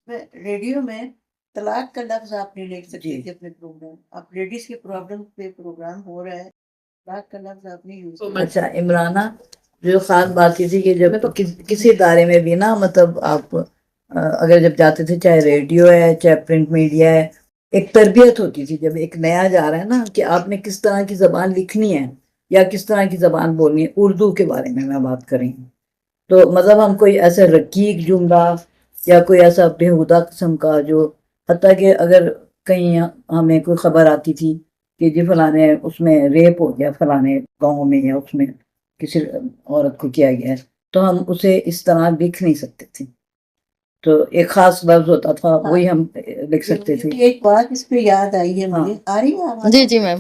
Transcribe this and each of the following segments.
میں ریڈیو میں طلاق کا لفظ آپ نہیں لکھ سکتے جی تھے اپنے پروگرام. آپ لیڈیز کے پرابلم پہ پروگرام ہو رہا ہے, طلاق کا لفظ آپ نہیں یوز کر اچھا عمرانہ، جو خاص بات یہ تھی کہ جب کسی ادارے میں بھی نا مطلب آپ اگر جب جاتے تھے، چاہے ریڈیو ہے چاہے پرنٹ میڈیا ہے، ایک تربیت ہوتی تھی جب ایک نیا جا رہا ہے نا کہ آپ نے کس طرح کی زبان لکھنی ہے یا کس طرح کی زبان بولنی ہے. اردو کے بارے میں بات کریں تو مطلب ہم کوئی ایسا رقیق جملہ یا کوئی ایسا بےہودہ قسم کا جو حتیٰ کہ اگر کہیں ہمیں کوئی خبر آتی تھی کہ جی فلانے اس میں ریپ ہو گیا فلانے گاؤں میں یا اس میں کسی عورت کو کیا گیا ہے، تو ہم اسے اس طرح لکھ نہیں سکتے تھے. تو ایک خاص لفظ ہوتا تھا وہی ہم لکھ سکتے تھے. ایک بات اس پہ یاد آئی ہے مجھے, آ رہی ہے آواز؟ جی جی میم.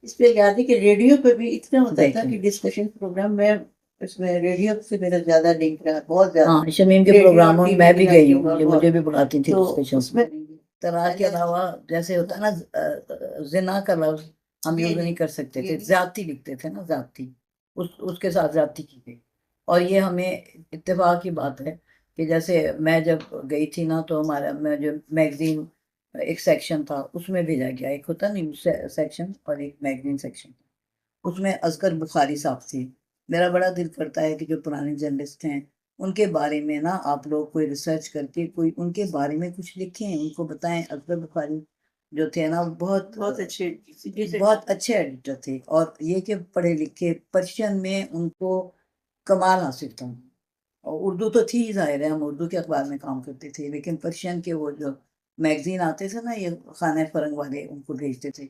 اس پہ یاد ہے کہ ریڈیو پہ بھی اتنا ہوتا تھا کہ ڈسکشن پروگرام میں اس میں ریڈیو سے میرا زیادہ لنک رہا, بہت زیادہ. ہاں شمیم کے پروگراموں میں میں بھی گئی ہوں، یہ مجھے بھی بلاتی تھی تو ڈسکشن اس میں طلاق کے علاوہ جیسے ہوتا ہے نا زنا کا لفظ ہم یوز نہیں کر سکتے تھے، زیادتی لکھتے تھے نا، زیادتی اس کے ساتھ زیادتی کی گئی. اور یہ ہمیں اتفاق کی بات ہے کہ جیسے میں جب گئی تھی نا تو ہمارا میں جو میگزین ایک سیکشن تھا اس میں بھیجا گیا، ایک ہوتا نیوز سیکشن اور ایک میگزین سیکشن. اس میں اصغر بخاری صاحب تھی. میرا بڑا دل کرتا ہے کہ جو پرانے جرنلسٹ ہیں ان کے بارے میں نا آپ لوگ کوئی ریسرچ کر کے کوئی ان کے بارے میں کچھ لکھیں، ان کو بتائیں. اصغر بخاری جو تھے نا بہت اچھے ایڈیٹر تھے، اور یہ کہ پڑھے لکھے، پرشین میں ان کو کمال حاصل تھا. اور اردو تو تھی ظاہر ہے، ہم اردو کے اخبار میں کام کرتے تھے، لیکن پرشین کے وہ جو میگزین آتے تھے نا یہ خانہ فرنگ والے ان کو بھیجتے تھے،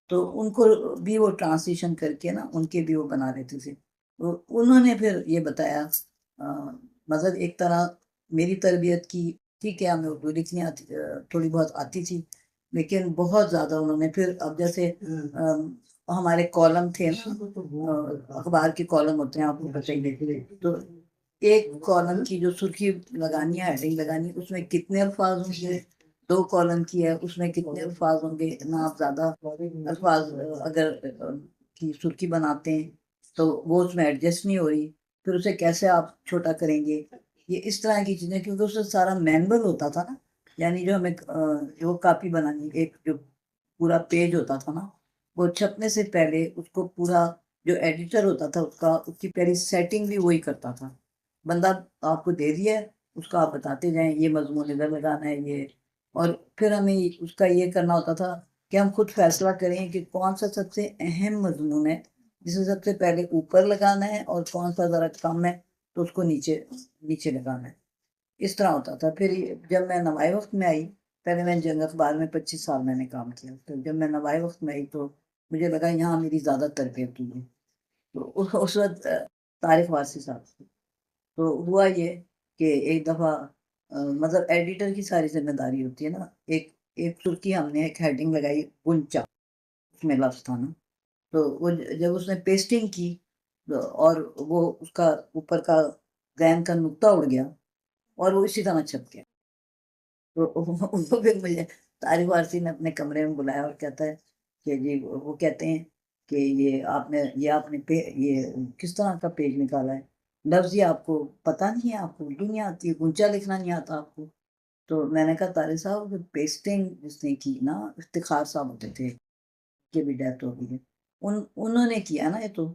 تو ان کو بھی وہ ٹرانسلیشن کر کے نا ان کے بھی وہ بنا لیتے تھے. تو انہوں نے پھر یہ بتایا، مطلب ایک طرح میری تربیت کی. ٹھیک ہے ہمیں اردو لکھنی آتی تھوڑی بہت آتی تھی، لیکن بہت زیادہ انہوں نے پھر اب جیسے ہمارے کالم تھے نا، اخبار کے کالم ہوتے ہیں آپ کو بتائیے، تو ایک کالم کی جو سرخی لگانی ہے، ہیڈنگ لگانی، اس میں کتنے الفاظ ہوں گے، 2 کالم کی ہے اس میں کتنے الفاظ ہوں گے. اتنا آپ زیادہ الفاظ اگر کی سرخی بناتے ہیں تو وہ اس میں ایڈجسٹ نہیں ہو رہی، پھر اسے کیسے آپ چھوٹا کریں گے. یہ اس طرح کی چیزیں، کیونکہ اس سے سارا مینول ہوتا تھا نا، یعنی جو ہمیں جو کاپی بنانی، ایک جو پورا پیج ہوتا تھا نا، وہ چھپنے سے پہلے اس کو پورا جو ایڈیٹر ہوتا تھا اس کی پہلی سیٹنگ بھی وہی کرتا تھا. بندہ آپ کو دے دیا ہے، اس کا آپ بتاتے جائیں یہ مضمون ادھر لگانا ہے یہ، اور پھر ہمیں اس کا یہ کرنا ہوتا تھا کہ ہم خود فیصلہ کریں کہ کون سا سب سے اہم مضمون ہے جسے سب سے پہلے اوپر لگانا ہے، اور کون سا ذرا کم ہے تو اس کو نیچے لگانا ہے. اس طرح ہوتا تھا. پھر جب میں نوائے وقت میں آئی، پہلے میں جنگ اخبار میں 25 سال میں نے کام کیا، تو جب میں نوائے وقت میں آئی تو مجھے لگا یہاں میری زیادہ تربیت ہوئی ہے. تو اس وقت طارق وارثی صاحب تھے. تو ہوا یہ کہ ایک دفعہ مطلب ایڈیٹر کی ساری ذمہ داری ہوتی ہے نا. ایک ترکی ہم نے ایک ہیڈنگ لگائی گنچا، اس میں لفظ تھا نا، تو وہ جب اس نے پیسٹنگ کی اور وہ اس کا اوپر کا زین کا نقطہ اڑ گیا اور وہ اسی طرح چھپ گیا. تو پھر مجھے طارق وارثی نے اپنے کمرے میں بلایا اور کہتا ہے کہ جی وہ کہتے ہیں کہ یہ آپ نے یہ کس طرح کا پیج نکالا ہے، لفظ یہ آپ کو پتہ نہیں ہے، آپ کو اردو نہیں آتی ہے، گنچا لکھنا نہیں آتا آپ کو. تو میں نے کہا طارق صاحب پیسٹنگ جس نے کی نا، افتخار صاحب ہوتے تھے کہ بھی ڈیتھ ہو گئی ہے، انہوں نے کیا نا یہ. تو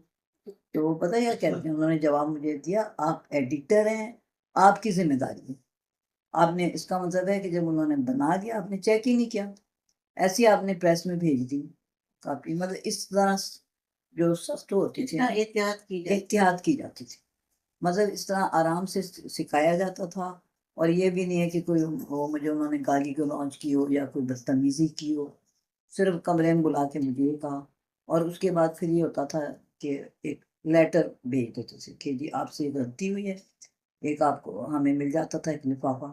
وہ پتہ کیا کہتے ہیں، انہوں نے جواب مجھے دیا، آپ ایڈیٹر ہیں، آپ کی ذمہ داری ہے. آپ نے اس کا مطلب ہے کہ جب انہوں نے بنا دیا آپ نے چیک ہی نہیں کیا، ایسی آپ نے پریس میں بھیج دی کاپی. مطلب اس طرح جو سخت ہوتی تھی احتیاط کی جاتی تھی. مطلب اس طرح آرام سے سکھایا جاتا تھا. اور یہ بھی نہیں ہے کہ کوئی وہ مجھے انہوں نے گالی گلوچ کی ہو یا کوئی بدتمیزی کی ہو، صرف کمرے میں بلا کے مجھے یہ کہا. اور اس کے بعد پھر یہ ہوتا تھا کہ ایک لیٹر بھیج دیتے تھے کہ جی آپ سے غلطی ہوئی ہے. ایک آپ کو ہمیں مل جاتا تھا ایک لفافہ،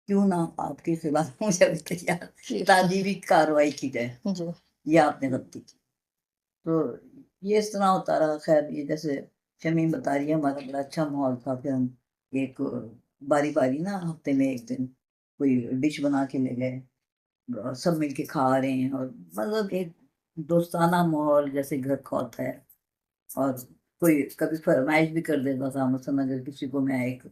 کیوں نہ آپ کے خلاف مجھے تیار تعدیبی کارروائی کی جائے، یہ آپ نے غلطی کی. تو یہ اس طرح ہوتا رہا. خیر یہ جیسے شمیم بتا رہی ہے ہمارا بڑا اچھا ماحول تھا. پھر ہم ایک باری باری نا ہفتے میں ایک دن کوئی ڈش بنا کے لے گئے، سب مل کے کھا رہے ہیں، اور مطلب ایک دوستانہ ماحول جیسے گھر کا ہوتا ہے. اور کوئی کبھی فرمائش بھی کر دیتا تھا، مثلاً اگر کسی کو میں ایک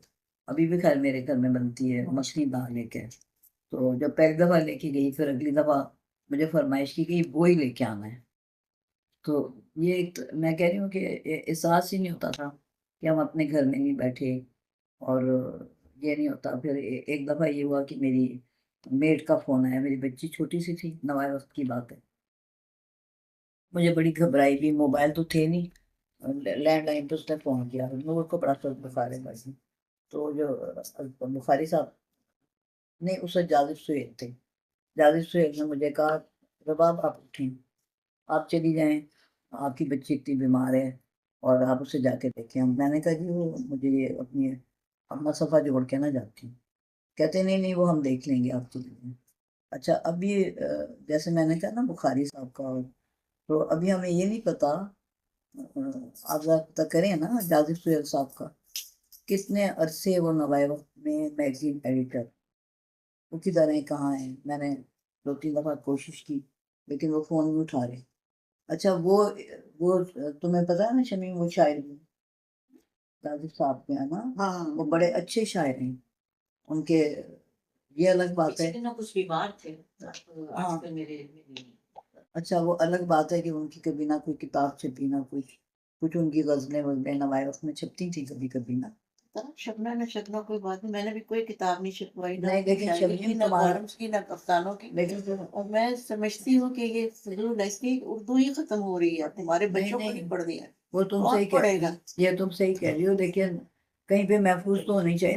ابھی بھی خیر میرے گھر میں بنتی ہے مچھلی دال لے کے، تو جب پہلی دفعہ لے کے گئی پھر اگلی دفعہ مجھے فرمائش کی کہ وہی لے کے آنا ہے. تو یہ میں کہہ رہی ہوں کہ احساس ہی نہیں ہوتا تھا کہ ہم اپنے گھر میں نہیں بیٹھے. اور یہ نہیں ہوتا. پھر ایک دفعہ یہ ہوا کہ میری میڈ کا فون آیا. میری بچی چھوٹی سی تھی, نوائے وقت کی بات ہے. مجھے بڑی گھبرائی بھی, موبائل تو تھے نہیں, لینڈ لائن پہ اس نے فون کیا. نور کو بڑا سخت بخار ہے بس. تو جو بخاری صاحب نہیں, اس وقت جاذب سہیل تھے. جاذب سہیل نے مجھے کہا رباب آپ اٹھیں, آپ چلی جائیں, آپ کی بچی اتنی بیمار ہے اور آپ اسے جا کے دیکھیں. میں نے کہا جی وہ مجھے یہ اپنی اپنا صفحہ جوڑ کے نہ جاتی ہوں. کہتے نہیں نہیں وہ ہم دیکھ لیں گے, آپ چلی جائیں. اچھا اب یہ جیسے میں نے کہا نا بخاری صاحب کا, تو ابھی ہمیں یہ نہیں پتا, آپ ذرا کریں نا جاذب سہیل صاحب کا کتنے عرصے وہ نوائے وقت میں میگزین ایڈیٹر, وہ کدھر ہیں کہاں ہیں. میں نے 2-3 دفعہ کوشش کی لیکن وہ فون نہیں اٹھا رہے. اچھا وہ تمہیں پتا ہے نا شمیم, وہ شاعر بھی جاذب صاحب کے ہے نا, ہاں وہ بڑے اچھے شاعر ہیں. ان کے یہ الگ بات ہے. کچھ بیمار تھے. ہاں اچھا وہ الگ بات ہے کہ ان کی کبھی نہ کوئی کتاب چھپی نہ کچھ ان کی غزلیں نوائے وقت میں چھپتی تھی کبھی کبھی نا. شبنا نہ شبنا کوئی بات نہیں, میں نے بھی کوئی کتاب نہیں چھپوائی, نہ نہیں لیکن شاعری کی, شبنم نہ تمہارا, کالمس کی, نہ افسانوں کی. لیکن اور میں سمجھتی ہوں کہ یہ فضول ہے, اس کی اردو ہی ختم ہو رہی ہے, تمہارے بچوں کو نہیں نہیں پڑھ دیا. وہ تم کون صحیح پڑھے گا؟ یہ تم صحیح کہہ رہی ہو, لیکن کہیں پہ محفوظ تو ہونی چاہیے نا.